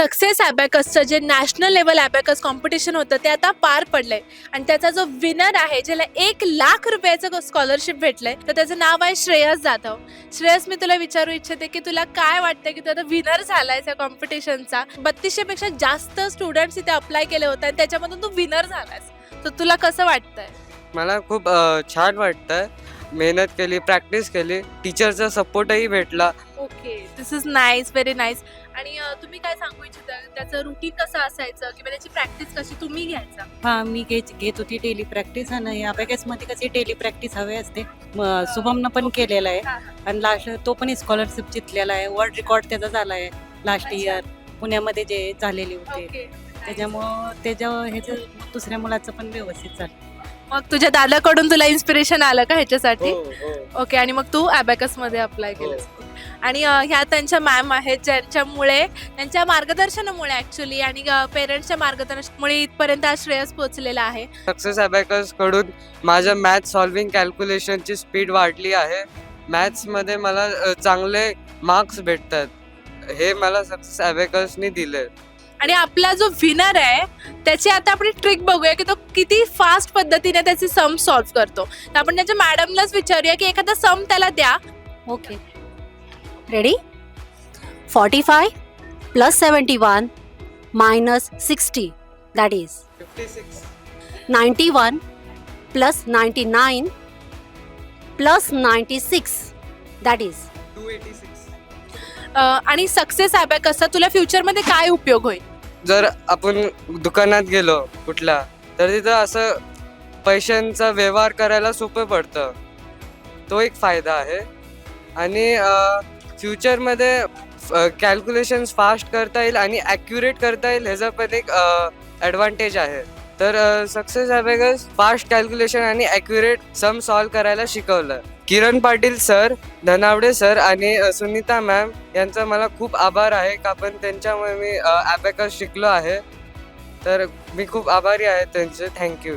Success ॲबॅकसचं जे national level abacus competition होतं ते आता पार पडलंय आणि त्याचा जो विनर आहे ज्याला 1,00,000 रुपयाचं स्कॉलरशिप भेटलंय तर त्याचं नाव आहे श्रेयस जाधव. श्रेयस, मी तुला विचारू इच्छिते की तुला काय वाटतं की तू आता विनर झालायस या कॉम्पिटिशनचा. 3200 पेक्षा जास्त स्टुडंट्स इथे अप्लाय केले होते आणि त्याच्यामधून तू विनर झालास, तर तुला कसं वाटतंय? मला खूप छान वाटतं. मेहनत केली, प्रॅक्टिस केली, टीचरचा सपोर्टही भेटला. Okay, this is nice, very nice. आणि तुम्ही काय सांगू इच्छिता त्याचं रुटीन कसं असायचं किंवा त्याची प्रॅक्टिस कशी तुम्ही घ्यायचा? हां, मी घेत होती डेली प्रॅक्टिस आणि अबॅकसमध्ये कशी डेली प्रॅक्टिस हवी असते. शुभमनं पण केलेलं आहे आणि लास्ट तो पण स्कॉलरशिप जिंकलेला आहे. वर्ल्ड रेकॉर्ड त्याचा झाला आहे लास्ट अच्छा. इयर पुण्यामध्ये जे झालेले होते. ओके, त्याच्यामुळं ह्याचं दुसऱ्या मुलाचं पण व्यवस्थित झालं. मग तुझ्या दादाकडून तुला इन्स्पिरेशन आलं का ह्याच्यासाठी? हो. ओके, आणि मग तू ॲबॅकसमध्ये अप्लाय केलंस. आणि ह्या त्यांच्या मॅम आहेत ज्यांच्यामुळे त्यांच्या मार्गदर्शनामुळे ॲक्च्युली आणि पेरेंट्सच्या मार्गदर्शनामुळे इथपर्यंत आज श्रेयस पोहोचलेला आहे. सक्सेस ॲबॅकस कडून माझ्या मॅथ सॉल्विंग कॅल्क्युलेशनची स्पीड वाढली आहे. मॅथ्समध्ये मला चांगले मार्क्स भेटतात. हे मला सक्सेस ॲबॅकसनी दिले. आणि आपला जो विनर आहे त्याची आता आपण ट्रिक बघूया की तो किती फास्ट पद्धतीने त्याची सम सॉल्व्ह करतो. तर आपण त्याच्या मॅडमलाच विचारूया की एखादा सम त्याला द्या. Okay. Ready? 45 plus 71 minus 60. That is 56 91 plus 99 plus 96. That is 286. आणि सक्सेस ॲबॅकसचा तुला फ्युचरमध्ये काय उपयोग होईल? जर आपण दुकानात गेलो कुठल्या, तर तिथं असं पैशांचा व्यवहार करायला सोपं पडतं. तो एक फायदा आहे. आणि फ्युचरमध्ये कॅल्क्युलेशन्स फास्ट करता येईल आणि ॲक्युरेट करता येईल, ह्याचा पण एक ॲडव्हान्टेज आहे. तर सक्सेस ॲबॅकस फास्ट कॅल्क्युलेशन आणि ॲक्युरेट सम सॉल्व करायला शिकवलं. किरण पाटील सर, धनावडे सर आणि सुनीता मॅम यांचा मला खूप आभार आहे का पण त्यांच्यामुळे मी ॲबॅकस शिकलो आहे. तर मी खूप आभारी आहे त्यांचे. थँक्यू.